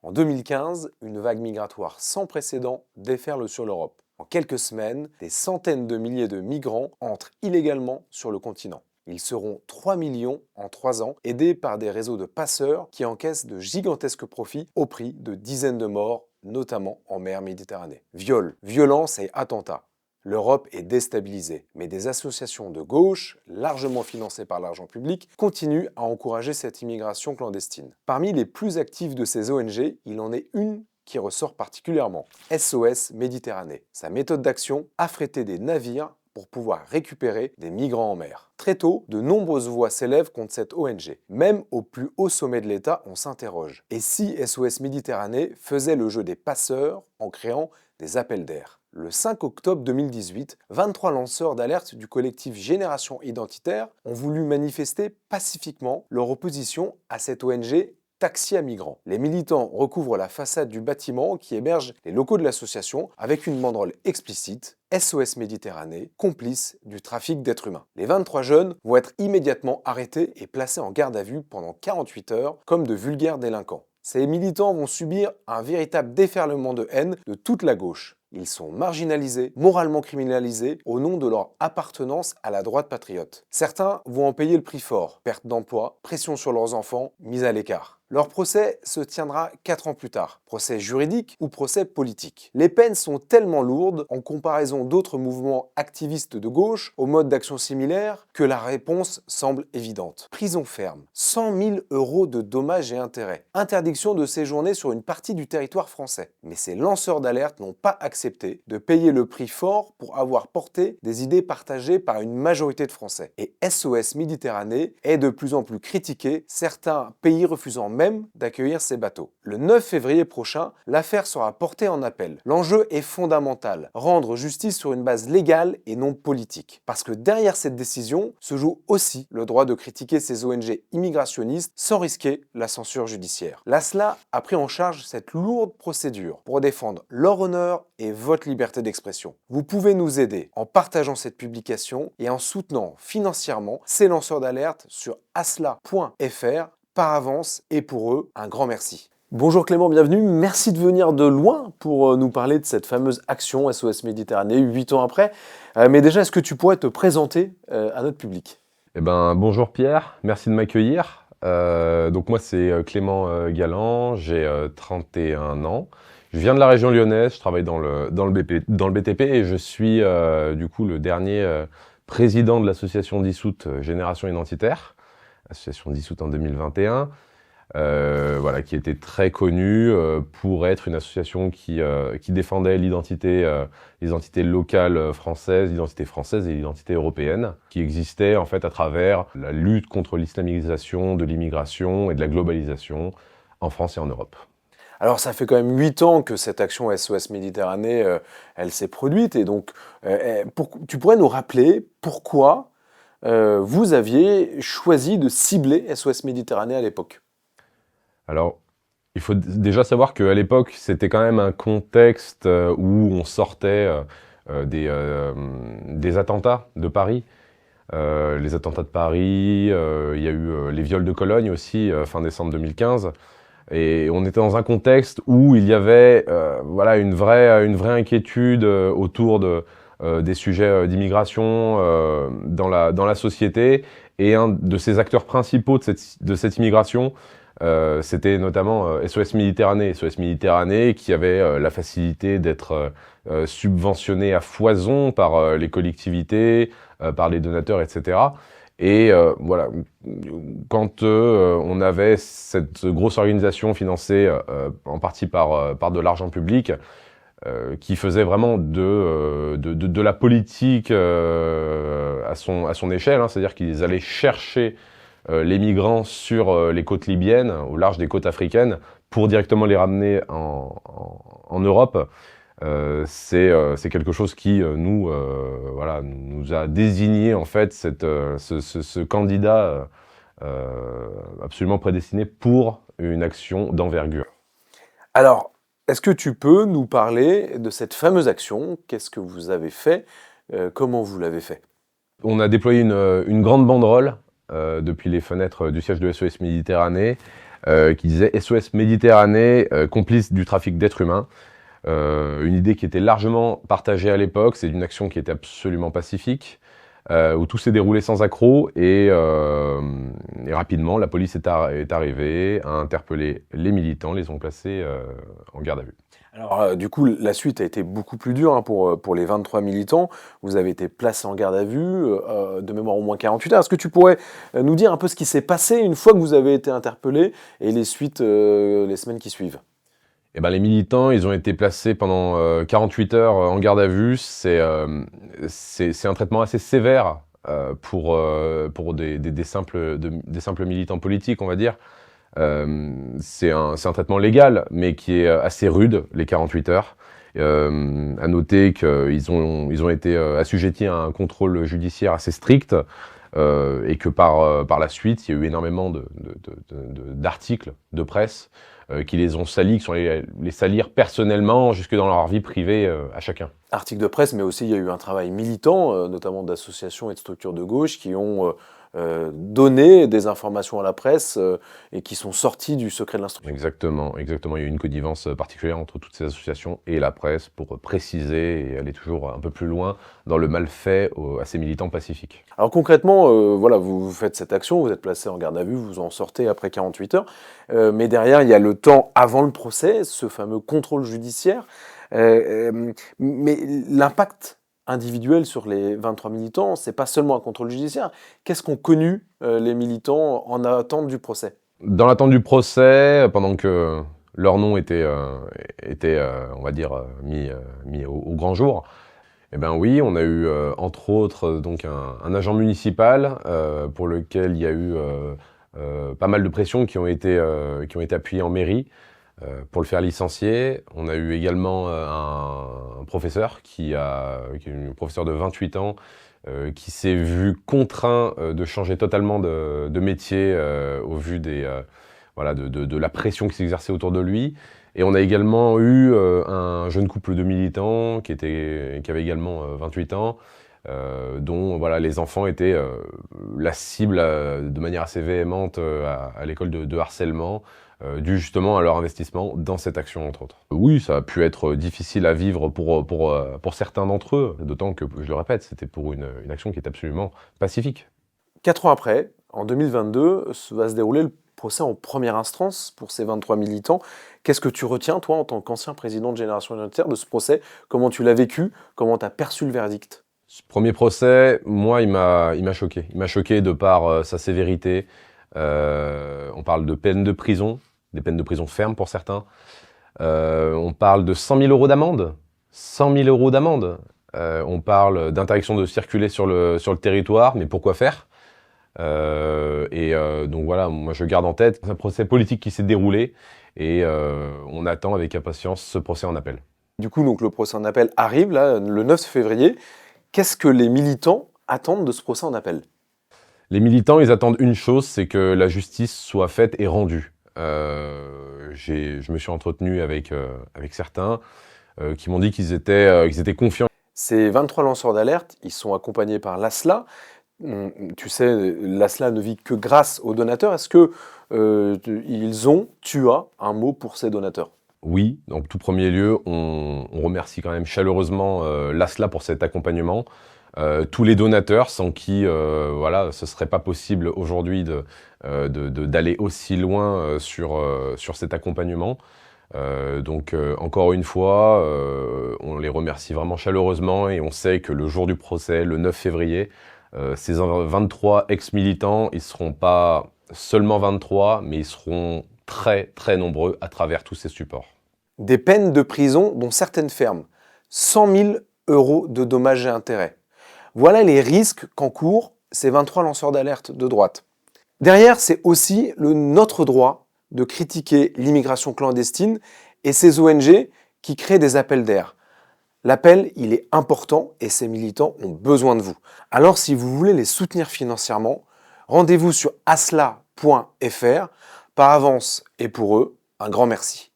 En 2015, une vague migratoire sans précédent déferle sur l'Europe. En quelques semaines, des centaines de milliers de migrants entrent illégalement sur le continent. Ils seront 3 millions en 3 ans, aidés par des réseaux de passeurs qui encaissent de gigantesques profits au prix de dizaines de morts, notamment en mer Méditerranée. Viols, violences et attentats. L'Europe est déstabilisée, mais des associations de gauche, largement financées par l'argent public, continuent à encourager cette immigration clandestine. Parmi les plus actives de ces ONG, il en est une qui ressort particulièrement. SOS Méditerranée. Sa méthode d'action, affréter des navires pour pouvoir récupérer des migrants en mer. Très tôt, de nombreuses voix s'élèvent contre cette ONG. Même au plus haut sommet de l'État, on s'interroge. Et si SOS Méditerranée faisait le jeu des passeurs en créant des appels d'air? Le 5 octobre 2018, 23 lanceurs d'alerte du collectif Génération Identitaire ont voulu manifester pacifiquement leur opposition à cette ONG Taxi à migrants. Les militants recouvrent la façade du bâtiment qui héberge les locaux de l'association avec une banderole explicite SOS Méditerranée, complice du trafic d'êtres humains. Les 23 jeunes vont être immédiatement arrêtés et placés en garde à vue pendant 48 heures comme de vulgaires délinquants. Ces militants vont subir un véritable déferlement de haine de toute la gauche. Ils sont marginalisés, moralement criminalisés, au nom de leur appartenance à la droite patriote. Certains vont en payer le prix fort, perte d'emploi, pression sur leurs enfants, mise à l'écart. Leur procès se tiendra 4 ans plus tard. Procès juridique ou procès politique. Les peines sont tellement lourdes, en comparaison d'autres mouvements activistes de gauche, aux modes d'action similaires, que la réponse semble évidente. Prison ferme, 100 000 € de dommages et intérêts, interdiction de séjourner sur une partie du territoire français. Mais ces lanceurs d'alerte n'ont pas accepté de payer le prix fort pour avoir porté des idées partagées par une majorité de Français. Et SOS Méditerranée est de plus en plus critiqué, certains pays refusant même d'accueillir ces bateaux. Le 9 février prochain, l'affaire sera portée en appel. L'enjeu est fondamental, rendre justice sur une base légale et non politique. Parce que derrière cette décision se joue aussi le droit de critiquer ces ONG immigrationnistes sans risquer la censure judiciaire. L'ASLA a pris en charge cette lourde procédure pour défendre leur honneur et votre liberté d'expression. Vous pouvez nous aider en partageant cette publication et en soutenant financièrement ces lanceurs d'alerte sur asla.fr. Par avance et pour eux, un grand merci. Bonjour Clément, bienvenue. Merci de venir de loin pour nous parler de cette fameuse action SOS Méditerranée 8 ans après. Mais déjà, est-ce que tu pourrais te présenter à notre public ? Bonjour Pierre, merci de m'accueillir. Donc moi c'est Clément Galland, j'ai 31 ans. Je viens de la région lyonnaise, je travaille dans le BTP et je suis du coup le dernier président de l'association dissoute Génération Identitaire, association dissoute en 2021, qui était très connue pour être une association qui défendait l'identité locale française, l'identité française et l'identité européenne, qui existait en fait à travers la lutte contre l'islamisation, de l'immigration et de la globalisation en France et en Europe. Alors ça fait quand même 8 ans que cette action SOS Méditerranée, elle s'est produite et donc tu pourrais nous rappeler pourquoi vous aviez choisi de cibler SOS Méditerranée à l'époque? Alors, il faut déjà savoir qu'à l'époque, c'était quand même un contexte où on sortait des attentats de Paris. Les attentats de Paris, il y a eu les viols de Cologne aussi, fin décembre 2015. Et on était dans un contexte où il y avait une vraie inquiétude autour des sujets d'immigration dans la société. Et un de ces acteurs principaux de cette immigration, c'était notamment SOS Méditerranée. SOS Méditerranée qui avait la facilité d'être subventionné à foison par les collectivités, par les donateurs, etc. Et quand on avait cette grosse organisation financée en partie par de l'argent public, qui faisait vraiment de la politique à son échelle, hein, c'est-à-dire qu'ils allaient chercher les migrants sur les côtes libyennes, au large des côtes africaines, pour directement les ramener en Europe. C'est quelque chose qui nous a désigné en fait ce candidat absolument prédestiné pour une action d'envergure. Alors, est-ce que tu peux nous parler de cette fameuse action? Qu'est-ce que vous avez fait? Comment vous l'avez fait? On a déployé une grande banderole depuis les fenêtres du siège de SOS Méditerranée qui disait SOS Méditerranée, complice du trafic d'êtres humains. Une idée qui était largement partagée à l'époque, c'est une action qui était absolument pacifique, où tout s'est déroulé sans accroc et rapidement la police est arrivée, a interpellé les militants, les ont placés en garde à vue. Alors, du coup, la suite a été beaucoup plus dure hein, pour les 23 militants. Vous avez été placés en garde à vue, de mémoire au moins 48 heures. Est-ce que tu pourrais nous dire un peu ce qui s'est passé une fois que vous avez été interpellés et les suites, les semaines qui suivent? Eh ben, les militants, ils ont été placés pendant 48 heures en garde à vue. C'est un traitement assez sévère pour des simples militants politiques, on va dire. C'est un traitement légal, mais qui est assez rude, les 48 heures. À noter qu'ils ont été assujettis à un contrôle judiciaire assez strict et que par la suite, il y a eu énormément d'articles de presse qui les ont salis, qui sont allés les salir personnellement jusque dans leur vie privée à chacun. Articles de presse, mais aussi il y a eu un travail militant, notamment d'associations et de structures de gauche qui ont donné des informations à la presse et qui sont sorties du secret de l'instruction. Exactement. Il y a eu une connivence particulière entre toutes ces associations et la presse pour préciser et aller toujours un peu plus loin dans le malfait à ces militants pacifiques. Alors concrètement, voilà, vous faites cette action, vous êtes placé en garde à vue, vous en sortez après 48 heures, mais derrière il y a le temps avant le procès, ce fameux contrôle judiciaire, mais l'impact individuel sur les 23 militants, c'est pas seulement un contrôle judiciaire. Qu'est-ce qu'ont connu les militants en attente du procès? Dans l'attente du procès, pendant que leur nom était on va dire, mis au grand jour, eh ben oui, on a eu entre autres donc un agent municipal pour lequel il y a eu pas mal de pressions qui ont été appuyées en mairie pour le faire licencier. On a eu également un professeur qui est un professeur de 28 ans qui s'est vu contraint de changer totalement de métier au vu de la pression qui s'exerçait autour de lui. Et on a également eu un jeune couple de militants qui avait également 28 ans, dont les enfants étaient la cible de manière assez véhémente à l'école de harcèlement, dû justement à leur investissement dans cette action, entre autres. Oui, ça a pu être difficile à vivre pour certains d'entre eux, d'autant que, je le répète, c'était pour une action qui est absolument pacifique. 4 ans après, en 2022, va se dérouler le procès en première instance pour ces 23 militants. Qu'est-ce que tu retiens, toi, en tant qu'ancien président de Génération Identitaire, de ce procès? Comment tu l'as vécu? Comment tu as perçu le verdict? Ce premier procès, moi, il m'a choqué. Il m'a choqué de par sa sévérité. On parle de peines de prison, des peines de prison fermes pour certains. On parle de 100 000 € d'amende. 100 000 € d'amende. On parle d'interdiction de circuler sur le territoire, mais pourquoi faire? Donc voilà, moi je garde en tête, c'est un procès politique qui s'est déroulé et on attend avec impatience ce procès en appel. Du coup, donc, le procès en appel arrive là, le 9 février. Qu'est-ce que les militants attendent de ce procès en appel? Les militants, ils attendent une chose, c'est que la justice soit faite et rendue. Je me suis entretenu avec certains qui m'ont dit qu'ils étaient confiants. Ces 23 lanceurs d'alerte, ils sont accompagnés par l'ASLA. Tu sais, l'ASLA ne vit que grâce aux donateurs. Est-ce que tu as un mot pour ces donateurs? Oui, en tout premier lieu, on remercie quand même chaleureusement l'ASLA pour cet accompagnement. Tous les donateurs sans qui ce serait pas possible aujourd'hui d'aller aussi loin sur cet accompagnement. Donc encore une fois, on les remercie vraiment chaleureusement et on sait que le jour du procès, le 9 février, ces 23 ex-militants, ils seront pas seulement 23, mais ils seront très très nombreux à travers tous ces supports. Des peines de prison dont certaines ferment. 100 000 € de dommages et intérêts. Voilà les risques qu'encourent ces 23 lanceurs d'alerte de droite. Derrière, c'est aussi notre droit de critiquer l'immigration clandestine et ces ONG qui créent des appels d'air. L'appel, il est important et ces militants ont besoin de vous. Alors si vous voulez les soutenir financièrement, rendez-vous sur asla.fr. Par avance et pour eux, un grand merci.